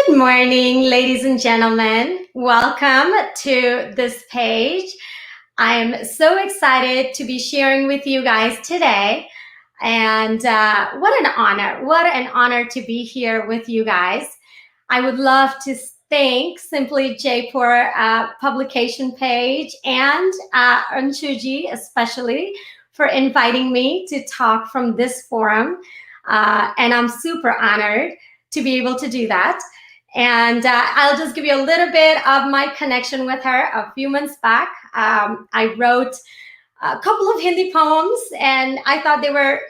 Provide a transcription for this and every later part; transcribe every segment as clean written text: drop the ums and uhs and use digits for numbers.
Good morning, ladies and gentlemen. Welcome to this page. I'm so excited to be sharing with you guys today. And what an honor to be here with you guys. I would love to thank Simply Jaipur publication page and Anshuji especially for inviting me to talk from this forum. And I'm super honored to be able to do that. And I'll just give you a little bit of my connection with her. A few months back, I wrote a couple of Hindi poems, and I thought they were,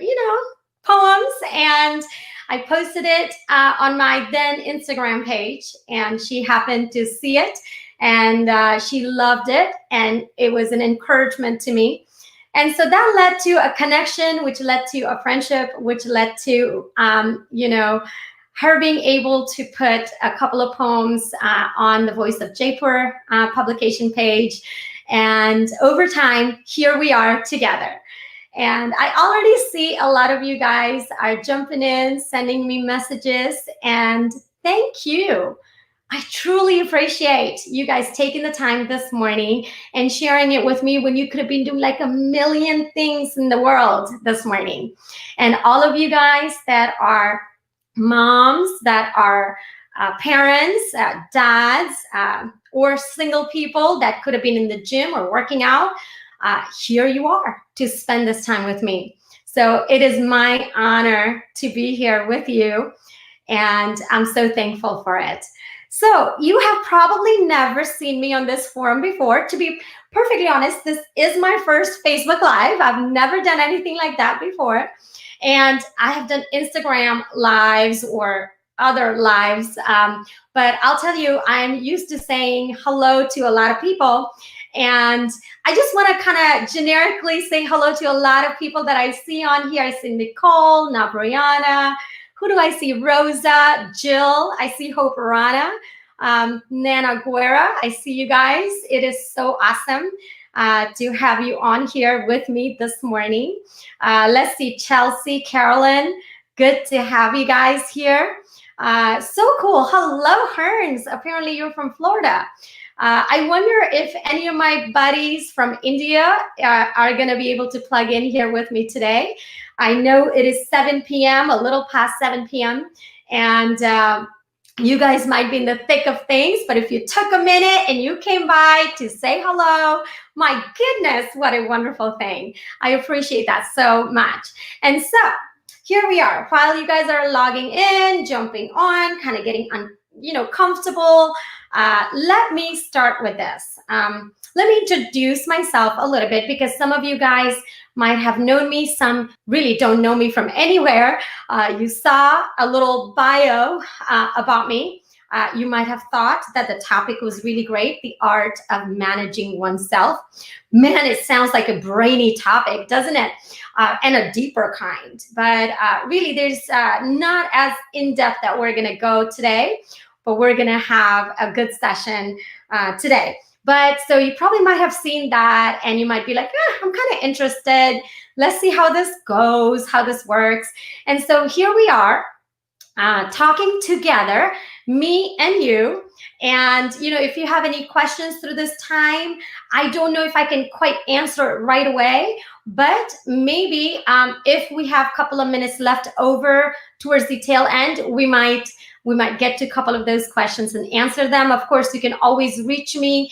poems. And I posted it on my then Instagram page, and she happened to see it, and she loved it, and it was an encouragement to me. And so that led to a connection, which led to a friendship, which led to, her being able to put a couple of poems on the Voice of Jaipur publication page. And over time, here we are together. And I already see a lot of you guys are jumping in, sending me messages, and thank you. I truly appreciate you guys taking the time this morning and sharing it with me when you could have been doing like a million things in the world this morning. And all of you guys that are moms, that are parents, dads, or single people that could have been in the gym or working out, here you are to spend this time with me. So it is my honor to be here with you, and I'm so thankful for it. So you have probably never seen me on this forum before. To be perfectly honest, this is my first Facebook Live. I've never done anything like that before. And I have done Instagram lives or other lives, but I'll tell you, I'm used to saying hello to a lot of people. And I just want to kind of generically say hello to a lot of people that I see on here. I see Nicole, Nabriana. Who do I see? Rosa, Jill. I see Hope Rana, Nana Guerra. I see you guys. It is so awesome to have you on here with me this morning. Let's see, Chelsea, Carolyn. Good to have you guys here. So cool. Hello, Hearns. Apparently you're from Florida. I wonder if any of my buddies from India are going to be able to plug in here with me today. I know it is 7 p.m., a little past 7 p.m., and you guys might be in the thick of things, but if you took a minute and you came by to say hello, my goodness, what a wonderful thing. I appreciate that so much. And so here we are. While you guys are logging in, jumping on, kind of getting comfortable, let me start with this. Let me introduce myself a little bit, because some of you guys might have known me, some really don't know me from anywhere. You saw a little bio about me. You might have thought that the topic was really great, the art of managing oneself. Man, it sounds like a brainy topic, doesn't it? And a deeper kind. But really, there's not as in-depth that we're going to go today, but we're going to have a good session today. But so you probably might have seen that, and you might be like, I'm kind of interested. Let's see how this goes, how this works. And so here we are talking together, me and you. And, if you have any questions through this time, I don't know if I can quite answer it right away, but maybe if we have a couple of minutes left over towards the tail end, we might get to a couple of those questions and answer them. Of course, you can always reach me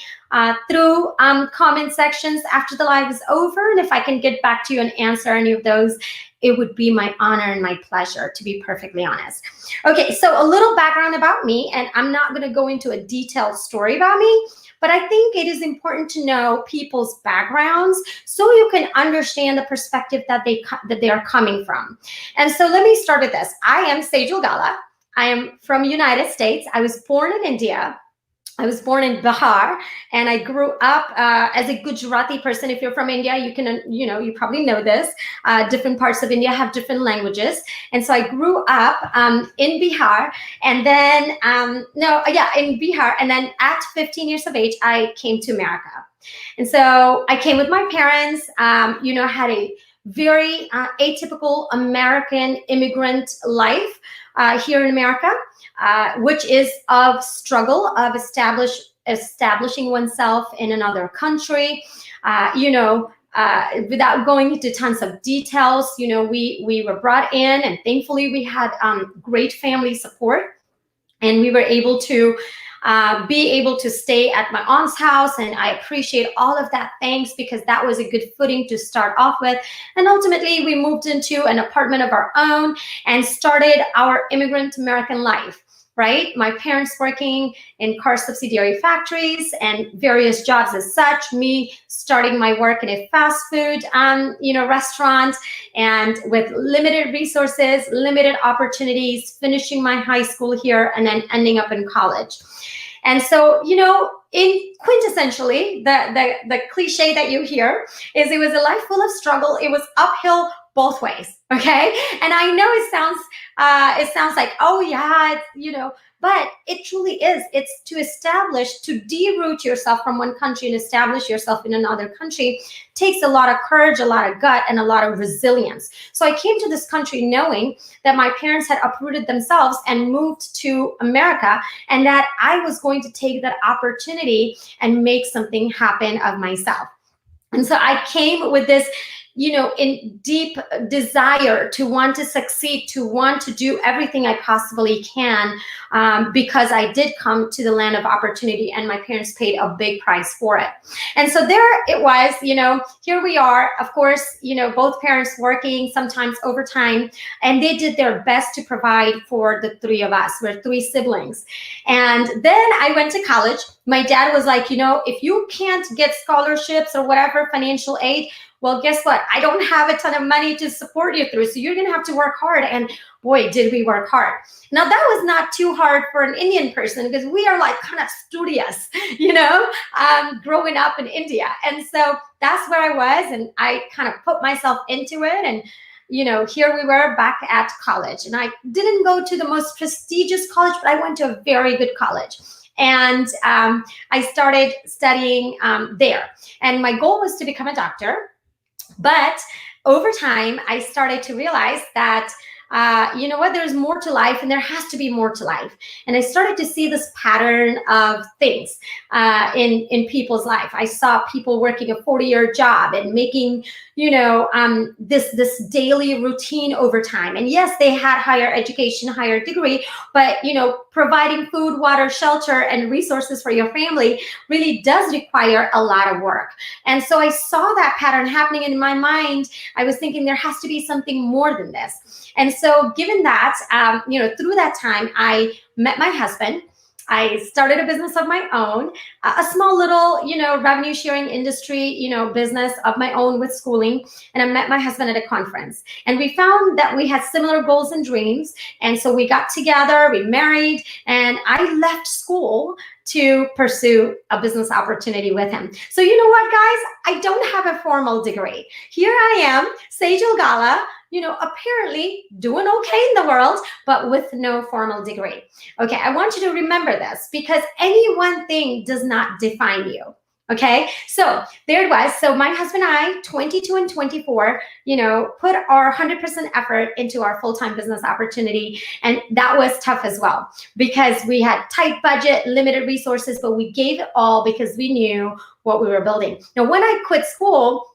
through comment sections after the live is over. And if I can get back to you and answer any of those, it would be my honor and my pleasure, to be perfectly honest. Okay, so a little background about me, and I'm not going to go into a detailed story about me, but I think it is important to know people's backgrounds so you can understand the perspective that they are coming from. And so let me start with this. I am Sejal Gala. I am from United States. I was born in India. I was born in Bihar, and I grew up as a Gujarati person. If you're from India, you can, you probably know this. Different parts of India have different languages. And so I grew up in Bihar, and then, in Bihar. And then at 15 years of age, I came to America. And so I came with my parents, had a very atypical American immigrant life. here in America, which is of struggle of establishing oneself in another country. Without going into tons of details, we were brought in, and thankfully we had great family support, and we were able to be able to stay at my aunt's house, and I appreciate all of that. Thanks, because that was a good footing to start off with. And ultimately, we moved into an apartment of our own and started our immigrant American life. Right? My parents working in car subsidiary factories and various jobs as such, me starting my work in a fast food restaurant, and with limited resources, limited opportunities, finishing my high school here and then ending up in college. And so, in quintessentially, the cliche that you hear is it was a life full of struggle. It was uphill both ways. Okay. And I know it sounds like, oh yeah, but it truly is. It's to deroot yourself from one country and establish yourself in another country takes a lot of courage, a lot of gut, and a lot of resilience. So I came to this country knowing that my parents had uprooted themselves and moved to America, and that I was going to take that opportunity and make something happen of myself. And so I came with this, in deep desire to want to succeed, to want to do everything I possibly can, because I did come to the land of opportunity, and my parents paid a big price for it. And so there it was, here we are, of course, both parents working, sometimes overtime, and they did their best to provide for the three of us. We're three siblings. And then I went to college. My dad was like, if you can't get scholarships or whatever, financial aid, well, guess what? I don't have a ton of money to support you through, so you're going to have to work hard. And boy, did we work hard. Now, that was not too hard for an Indian person, because we are like kind of studious, growing up in India. And so that's where I was, and I kind of put myself into it. And here we were back at college, and I didn't go to the most prestigious college, but I went to a very good college. And I started studying there. And my goal was to become a doctor. But over time, I started to realize that, there's more to life, and there has to be more to life. And I started to see this pattern of things in people's life. I saw people working a 40-year job and making, this daily routine over time. And yes, they had higher education, higher degree, but, providing food, water, shelter, and resources for your family really does require a lot of work. And so I saw that pattern happening in my mind. I was thinking there has to be something more than this. And so given that, through that time, I met my husband. I started a business of my own, a small little, revenue sharing industry, business of my own with schooling. And I met my husband at a conference, and we found that we had similar goals and dreams. And so we got together, we married, and I left school to pursue a business opportunity with him. So you know what, guys? I don't have a formal degree. Here I am, Sejal Gala, apparently doing okay in the world, but with no formal degree. Okay, I want you to remember this, because any one thing does not define you. Okay, so there it was. So my husband and I, 22 and 24, put our 100% effort into our full-time business opportunity. And that was tough as well, because we had tight budget, limited resources, but we gave it all because we knew what we were building. Now, when I quit school,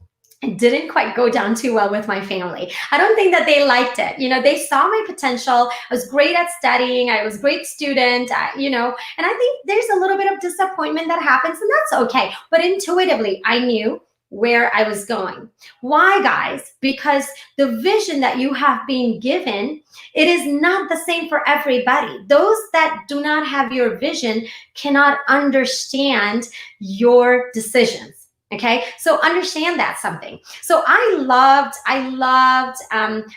it didn't quite go down too well with my family. I don't think that they liked it. They saw my potential. I was great at studying. I was a great student, and I think there's a little bit of disappointment that happens, and that's okay. But intuitively, I knew where I was going. Why, guys? Because the vision that you have been given, it is not the same for everybody. Those that do not have your vision cannot understand your decisions. Okay, so understand that something. So I loved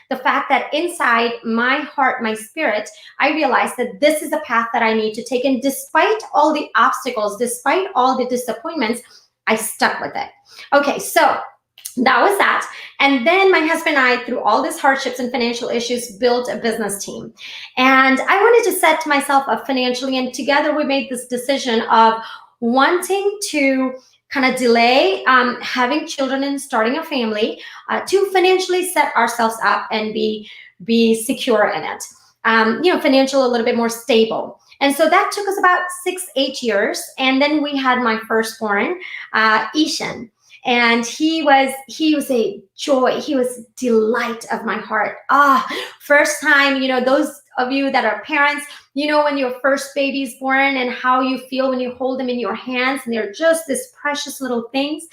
the fact that inside my heart, my spirit, I realized that this is the path that I need to take. And despite all the obstacles, despite all the disappointments, I stuck with it. Okay, so that was that. And then my husband and I, through all these hardships and financial issues, built a business team. And I wanted to set myself up financially. And together we made this decision of wanting to kind of delay having children and starting a family to financially set ourselves up and be secure in it. financial, a little bit more stable. And so that took us about 6-8 years. And then we had my firstborn, Ishan. And he was a joy. He was delight of my heart. First time, those of you that are parents, when your first baby's born and how you feel when you hold them in your hands, and they're just this precious little things.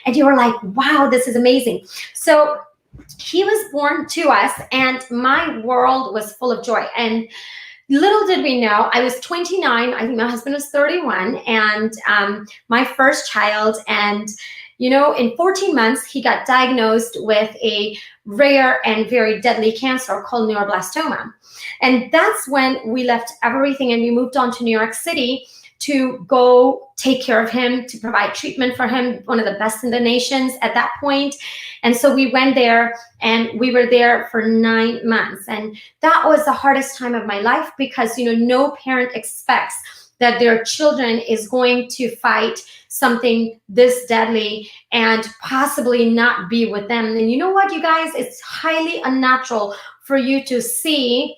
And you're like, wow, this is amazing. So he was born to us, and my world was full of joy. And little did we know, I was 29. I think my husband was 31, and my first child. And in 14 months, he got diagnosed with a rare and very deadly cancer called neuroblastoma. And that's when we left everything and we moved on to New York City to go take care of him, to provide treatment for him, one of the best in the nations at that point. And so we went there, and we were there for 9 months. And that was the hardest time of my life, because, no parent expects that their children is going to fight something this deadly and possibly not be with them. And you know what, you guys, it's highly unnatural for you to see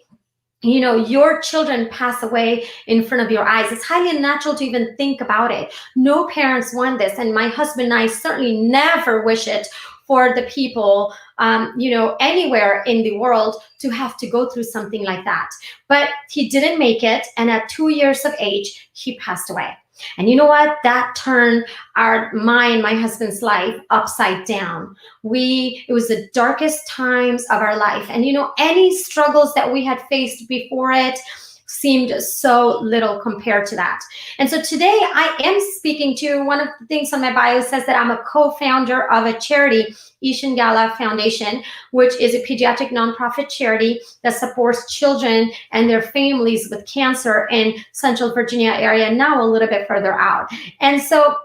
your children pass away in front of your eyes. It's highly unnatural to even think about it. No parents want this. And my husband and I certainly never wish it for the people, anywhere in the world to have to go through something like that. But he didn't make it. And at 2 years of age, he passed away. And you know what? That turned my husband's life upside down. It was the darkest times of our life. And any struggles that we had faced before it seemed so little compared to that. And so today I am speaking to, one of the things on my bio says that I'm a co-founder of a charity, Sejal Gala Foundation, which is a pediatric nonprofit charity that supports children and their families with cancer in Central Virginia area, now a little bit further out. And so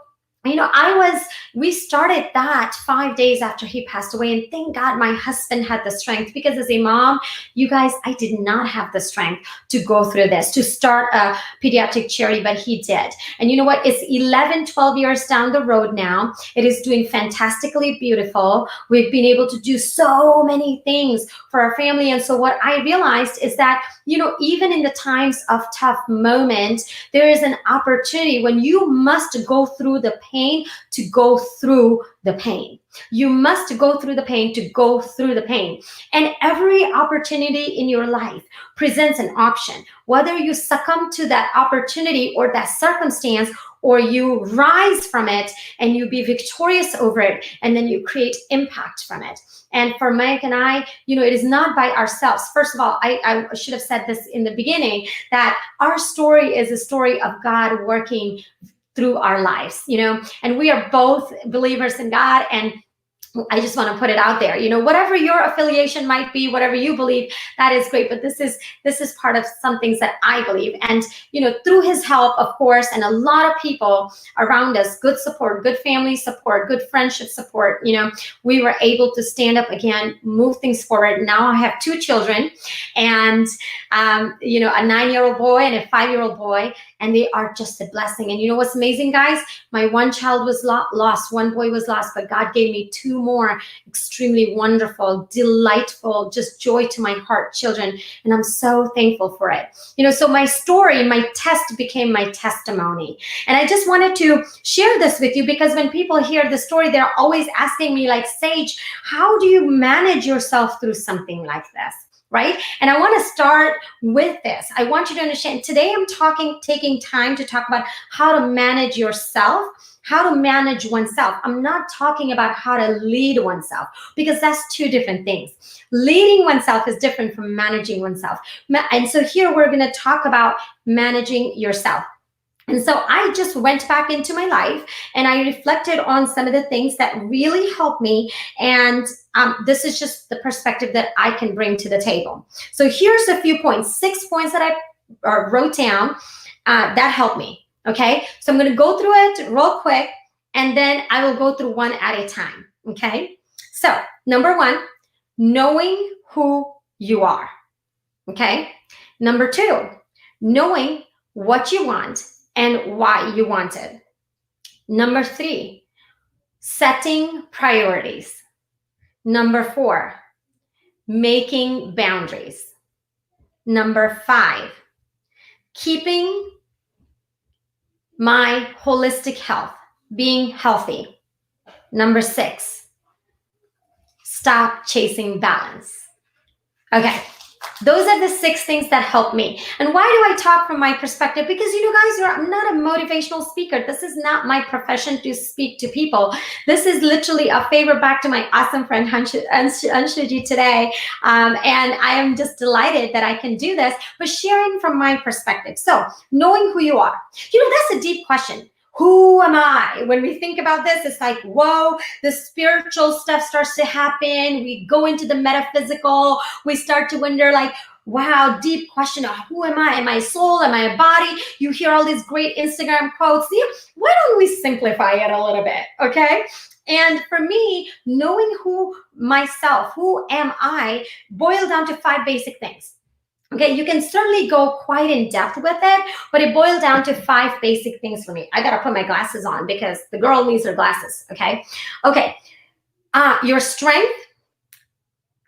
we started that 5 days after he passed away, and thank God my husband had the strength, because as a mom, you guys, I did not have the strength to go through this, to start a pediatric charity, but he did. And you know what? It's 11, 12 years down the road now. It is doing fantastically beautiful. We've been able to do so many things for our family. And so what I realized is that, even in the times of tough moments, there is an opportunity when you must go through the pain to go through the pain. You must go through the pain to go through the pain. And every opportunity in your life presents an option, whether you succumb to that opportunity or that circumstance, or you rise from it and you be victorious over it, and then you create impact from it. And for Mike and I, it is not by ourselves. First of all, I should have said this in the beginning, that our story is a story of God working through our lives, and we are both believers in God. And I just want to put it out there, whatever your affiliation might be, whatever you believe, that is great. But this is part of some things that I believe. And, through his help, of course, and a lot of people around us, good support, good family support, good friendship support, we were able to stand up again, move things forward. Now I have 2 children, and, a 9-year-old boy and a 5-year-old boy, and they are just a blessing. And you know what's amazing, guys? My one child was lost, one boy was lost, but God gave me 2 more extremely wonderful, delightful, just joy to my heart children. And I'm so thankful for it. So my story, my test became my testimony. And I just wanted to share this with you, because when people hear the story, they're always asking me, like, Sage, how do you manage yourself through something like this? Right? And I want to start with this. I want you to understand, today I'm taking time to talk about how to manage yourself, how to manage oneself. I'm not talking about how to lead oneself, because that's 2 different things. Leading oneself is different from managing oneself. And so here we're going to talk about managing yourself. And so I just went back into my life and I reflected on some of the things that really helped me. And this is just the perspective that I can bring to the table. So here's a few points, 6 points that I wrote down that helped me. Okay, so I'm going to go through it real quick, and then I will go through one at a time. Okay, so number 1, knowing who you are. Okay, number 2, knowing what you want and why you want it. Number 3, setting priorities. Number 4, making boundaries. Number 5, keeping my holistic health, being healthy. Number 6, stop chasing balance. Okay, those are the 6 things that help me. And why do I talk from my perspective? Because, guys, I'm not a motivational speaker. This is not my profession to speak to people. This is literally a favor back to my awesome friend Anshuji today. And I am just delighted that I can do this, but sharing from my perspective. So knowing who you are, that's a deep question. Who am I? When we think about this, it's like, whoa, the spiritual stuff starts to happen. We go into the metaphysical. We start to wonder, like, wow, deep question of who am I? Am I a soul? Am I a body? You hear all these great Instagram quotes. Why don't we simplify it a little bit, okay? And for me, knowing who myself, who am I, boiled down to 5 basic things. Okay, you can certainly go quite in depth with it, but it boiled down to 5 basic things for me. I gotta put my glasses on because the girl needs her glasses, okay? Okay, your strength,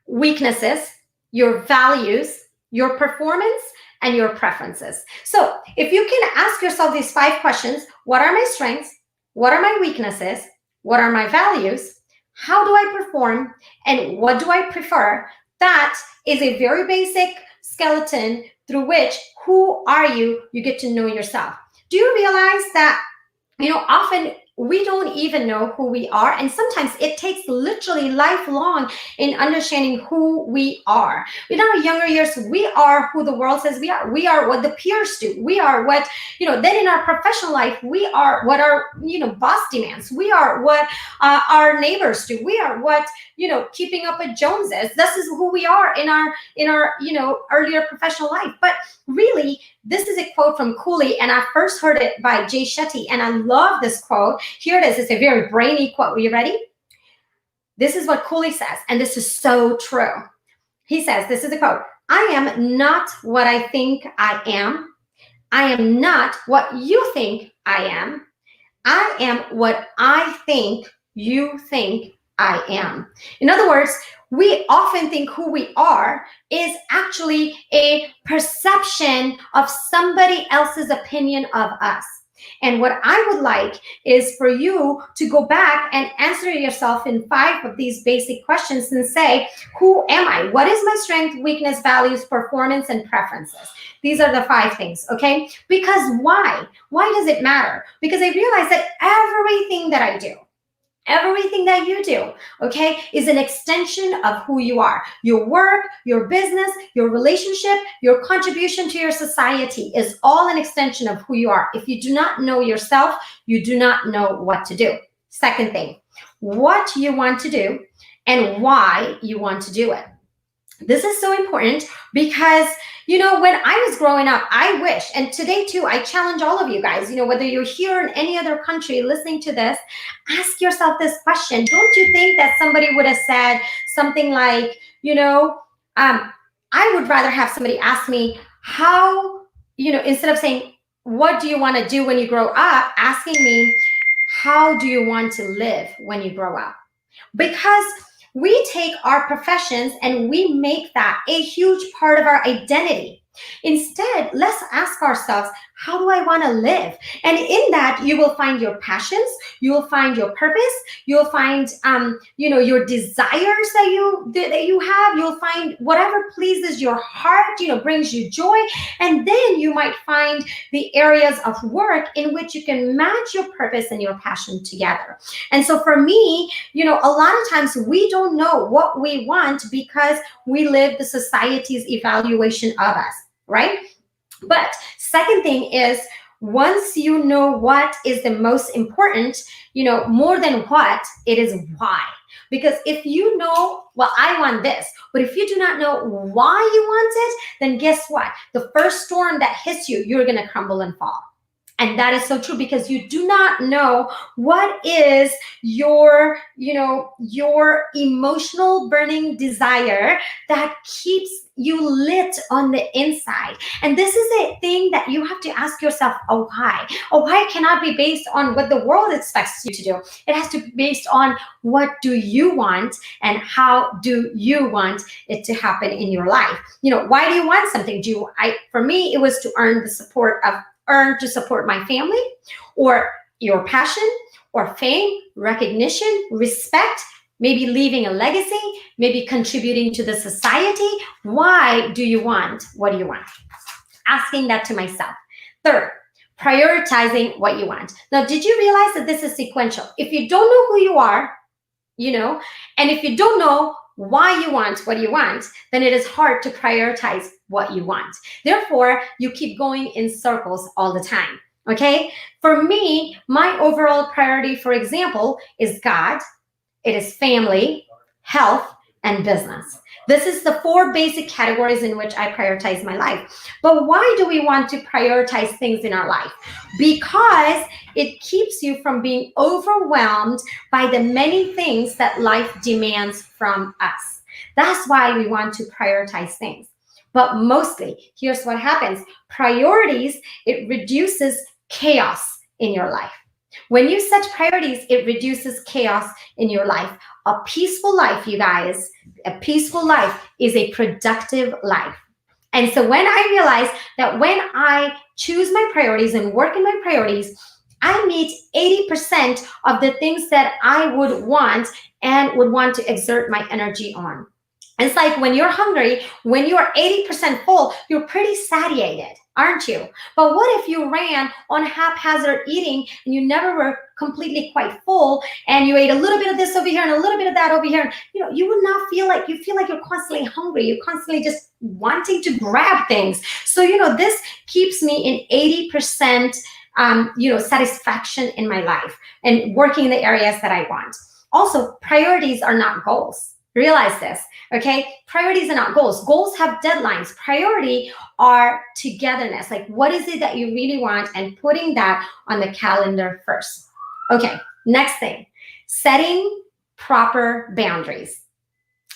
weaknesses, your values, your performance, and your preferences. So if you can ask yourself these 5 questions, what are my strengths? What are my weaknesses? What are my values? How do I perform? And what do I prefer? That is a very basic skeleton through which, who are you? You get to know yourself. Do you realize that, often we don't even know who we are, and sometimes it takes literally lifelong in understanding who we are. In our younger years, we are who the world says we are. We are what the peers do. We are what, then in our professional life, we are what our, boss demands. We are what our neighbors do. We are what, keeping up with Joneses. This is who we are in our earlier professional life. But really, this is a quote from Cooley, and I first heard it by Jay Shetty, and I love this quote. Here it is. It's a very brainy quote. Are you ready? This is what Cooley says, and this is so true. He says, this is a quote, "I am not what I think I am. I am not what you think I am. I am what I think you think I am." In other words, we often think who we are is actually a perception of somebody else's opinion of us. And what I would like is for you to go back and answer yourself in 5 of these basic questions and say, who am I? What is my strength, weakness, values, performance, and preferences? These are the 5 things, okay? Because why? Why does it matter? Because I realize that everything that I do, everything that you do, okay, is an extension of who you are. Your work, your business, your relationship, your contribution to your society is all an extension of who you are. If you do not know yourself, you do not know what to do. Second thing, what you want to do and why you want to do it. This is so important because, when I was growing up, I wish, and today too, I challenge all of you guys, whether you're here in any other country listening to this, ask yourself this question. Don't you think that somebody would have said something like, I would rather have somebody ask me how, instead of saying, what do you want to do when you grow up, asking me, how do you want to live when you grow up? Because we take our professions and we make that a huge part of our identity. Instead, let's ask ourselves, how do I want to live? And in that, you will find your passions, you will find your purpose, you'll find, your desires that you have, you'll find whatever pleases your heart, brings you joy. And then you might find the areas of work in which you can match your purpose and your passion together. And so for me, a lot of times we don't know what we want because we live the society's evaluation of us, right? But second thing is, once you know what is the most important, more than what, it is why. Because if you know, well, I want this, but if you do not know why you want it, then guess what? The first storm that hits you, you're going to crumble and fall. And that is so true, because you do not know what is your, your emotional burning desire that keeps you lit on the inside. And this is a thing that you have to ask yourself, a why. A why cannot be based on what the world expects you to do. It has to be based on what do you want and how do you want it to happen in your life. Why do you want something? For me, it was to earn to support my family, or your passion, or fame, recognition, respect, maybe leaving a legacy, maybe contributing to the society. Why do you want? What do you want? Asking that to myself. Third, prioritizing what you want. Now, did you realize that this is sequential? If you don't know who you are, and if you don't know why you want what you want, then it is hard to prioritize what you want. Therefore, you keep going in circles all the time, okay? For me, my overall priority, for example, is God, it is family, health, and business. This is the 4 basic categories in which I prioritize my life. But why do we want to prioritize things in our life? Because it keeps you from being overwhelmed by the many things that life demands from us. That's why we want to prioritize things. But mostly, here's what happens. Priorities, it reduces chaos in your life. When you set priorities, it reduces chaos in your life. A peaceful life, you guys, a peaceful life is a productive life. And so when I realized that when I choose my priorities and work in my priorities, I meet 80% of the things that I would want and would want to exert my energy on. It's like when you're hungry, when you're 80% full, you're pretty satiated, aren't you? But what if you ran on haphazard eating and you never were completely quite full, and you ate a little bit of this over here and a little bit of that over here? You would not feel like you're constantly hungry. You're constantly just wanting to grab things. So, this keeps me in 80% satisfaction in my life and working in the areas that I want. Also, priorities are not goals. Realize this, okay? Priorities are not goals. Goals have deadlines. Priority are togetherness. Like, what is it that you really want, and putting that on the calendar first. Okay, next thing, setting proper boundaries.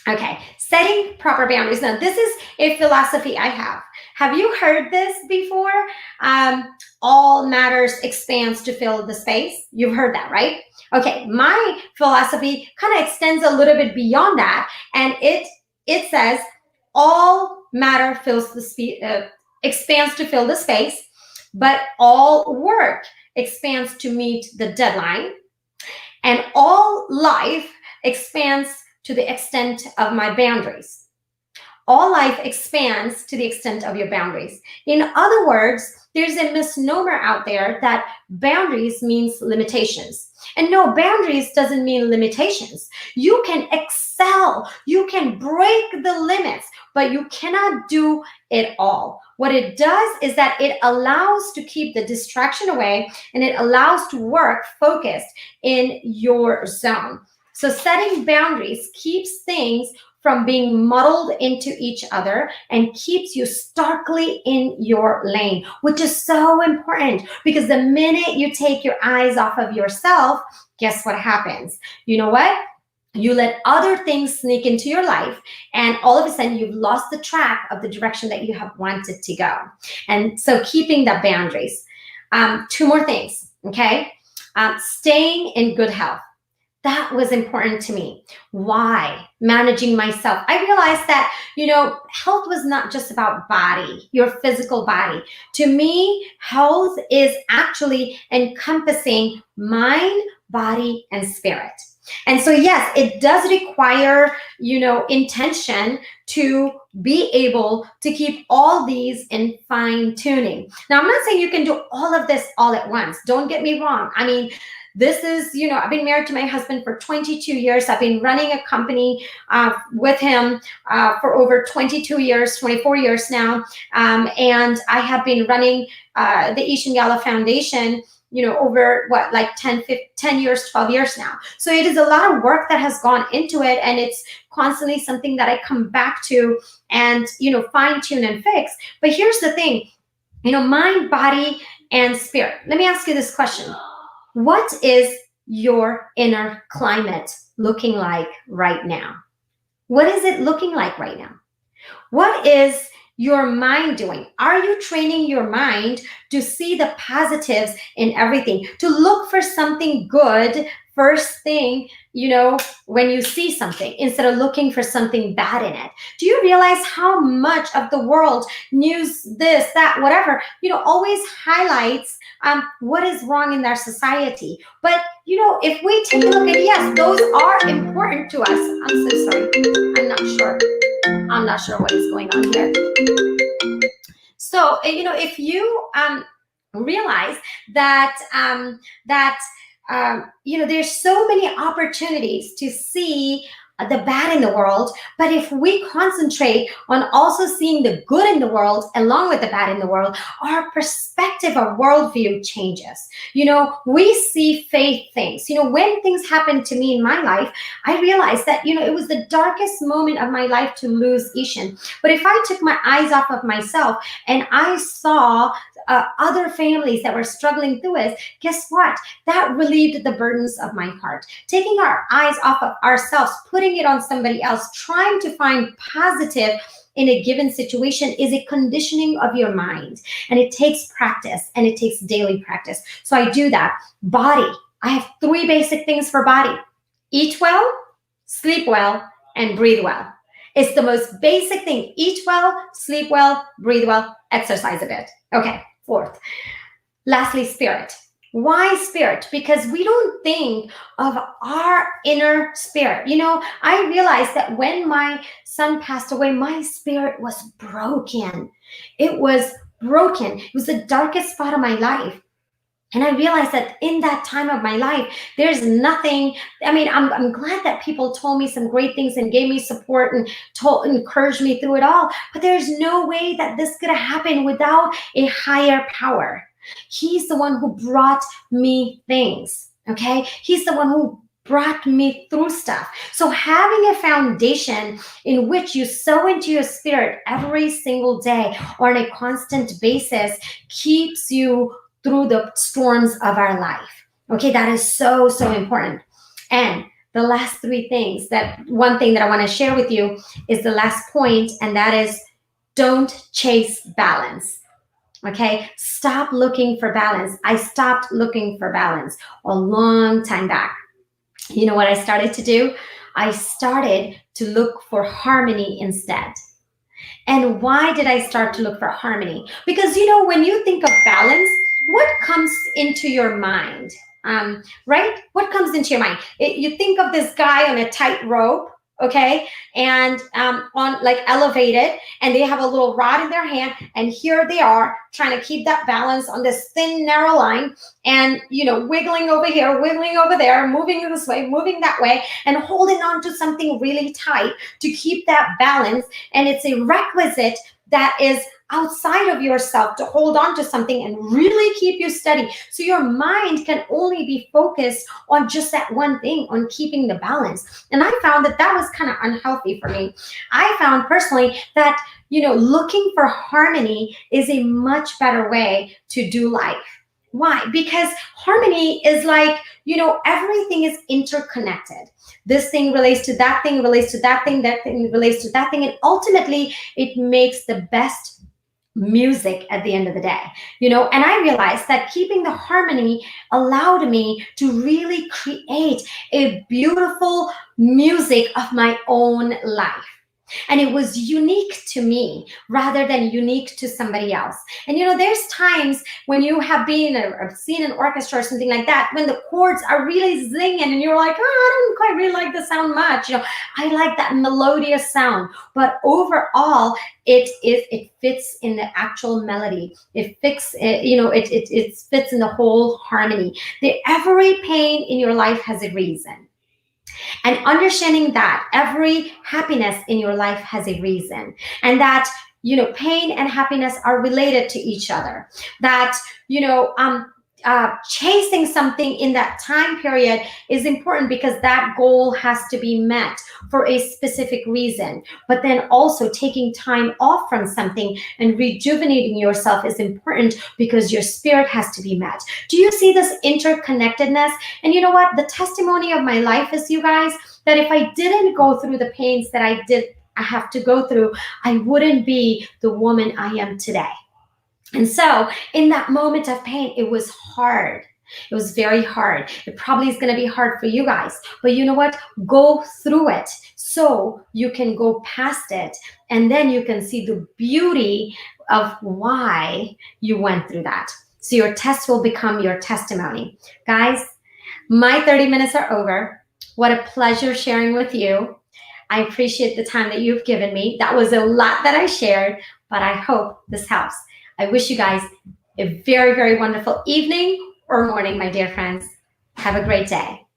Okay, setting proper boundaries. Now, this is a philosophy I have. Have you heard this before? All matters expands to fill the space. You've heard that, right? Okay, my philosophy kind of extends a little bit beyond that, and it says all matter expands to fill the space, but all work expands to meet the deadline, and all life expands to the extent of my boundaries. All life expands to the extent of your boundaries. In other words, there's a misnomer out there that boundaries means limitations. And no, boundaries doesn't mean limitations. You can excel, you can break the limits, but you cannot do it all. What it does is that it allows to keep the distraction away, and it allows to work focused in your zone. So setting boundaries keeps things from being muddled into each other and keeps you starkly in your lane, which is so important, because the minute you take your eyes off of yourself, guess what happens? You know what? You let other things sneak into your life, and all of a sudden you've lost the track of the direction that you have wanted to go. And so keeping the boundaries. 2 more things, okay? Staying in good health. That was important to me. Why? Managing myself. I realized that, health was not just about body, your physical body. To me, health is actually encompassing mind, body, and spirit. And so, yes, it does require, intention to be able to keep all these in fine tuning. Now, I'm not saying you can do all of this all at once. Don't get me wrong. I mean, this is, I've been married to my husband for 22 years. I've been running a company with him for over 22 years, 24 years now. And I have been running the Sejal Gala Foundation, over 10 years, 12 years now. So it is a lot of work that has gone into it. And it's constantly something that I come back to and, fine tune and fix. But here's the thing, mind, body, and spirit. Let me ask you this question. What is your inner climate looking like right now? What is it looking like right now? What is your mind doing? Are you training your mind to see the positives in everything, to look for something good first thing, when you see something, instead of looking for something bad in it? Do you realize how much of the world, news, this, that, whatever, always highlights what is wrong in our society? But, if we take a look at, yes, those are important to us. I'm so sorry. I'm not sure what is going on here. So, if you realize that there's so many opportunities to see the bad in the world, but if we concentrate on also seeing the good in the world along with the bad in the world, our perspective of worldview changes. We see faith things. When things happened to me in my life, I realized that, it was the darkest moment of my life to lose Ishan. But if I took my eyes off of myself and I saw other families that were struggling through it, guess what? That relieved the burdens of my heart. Taking our eyes off of ourselves, putting it on somebody else, trying to find positive in a given situation is a conditioning of your mind. And it takes practice, and it takes daily practice. So I do that. Body. I have 3 basic things for body. Eat well, sleep well, and breathe well. It's the most basic thing. Eat well, sleep well, breathe well, exercise a bit. Okay, 4th. Lastly, spirit. Why spirit? Because we don't think of our inner spirit. I realized that when my son passed away, my spirit was broken. It was broken. It was the darkest spot of my life. And I realized that in that time of my life, there's nothing. I'm glad that people told me some great things and gave me support and encouraged me through it all. But there's no way that this could have happened without a higher power. He's the one who brought me things, okay? He's the one who brought me through stuff. So having a foundation in which you sow into your spirit every single day or on a constant basis keeps you through the storms of our life. Okay, that is so, so important. And the last 3 things, one thing that I want to share with you is the last point, and that is don't chase balance. Okay, stop looking for balance. I stopped looking for balance a long time back. You know what I started to do? I started to look for harmony instead. And why did I start to look for harmony? Because, when you think of balance, what comes into your mind? Right? What comes into your mind? You think of this guy on a tightrope, okay, and on elevated, and they have a little rod in their hand, and here they are trying to keep that balance on this thin, narrow line, and wiggling over here, wiggling over there, moving this way, moving that way, and holding on to something really tight to keep that balance. And it's a requisite that is outside of yourself to hold on to something and really keep you steady. So your mind can only be focused on just that one thing, on keeping the balance. And I found that was kind of unhealthy for me. I found personally that, looking for harmony is a much better way to do life. Why? Because harmony is everything is interconnected. This thing relates to that thing, relates to that thing relates to that thing. And ultimately, it makes the best music at the end of the day, and I realized that keeping the harmony allowed me to really create a beautiful music of my own life. And it was unique to me rather than unique to somebody else. And there's times when you have been or seen an orchestra or something like that, when the chords are really zinging and you're like, I don't quite really like the sound much. I like that melodious sound. But overall, it fits in the actual melody. It fits in the whole harmony. Every pain in your life has a reason. And understanding that every happiness in your life has a reason, and that pain and happiness are related to each other. That chasing something in that time period is important because that goal has to be met for a specific reason. But then also taking time off from something and rejuvenating yourself is important because your spirit has to be met. Do you see this interconnectedness? And you know what? The testimony of my life is, you guys, that if I didn't go through the pains that I have to go through, I wouldn't be the woman I am today. And so in that moment of pain, it was hard. It was very hard. It probably is going to be hard for you guys. But you know what? Go through it so you can go past it. And then you can see the beauty of why you went through that. So your test will become your testimony. Guys, my 30 minutes are over. What a pleasure sharing with you. I appreciate the time that you've given me. That was a lot that I shared, but I hope this helps. I wish you guys a very, very wonderful evening or morning, my dear friends. Have a great day.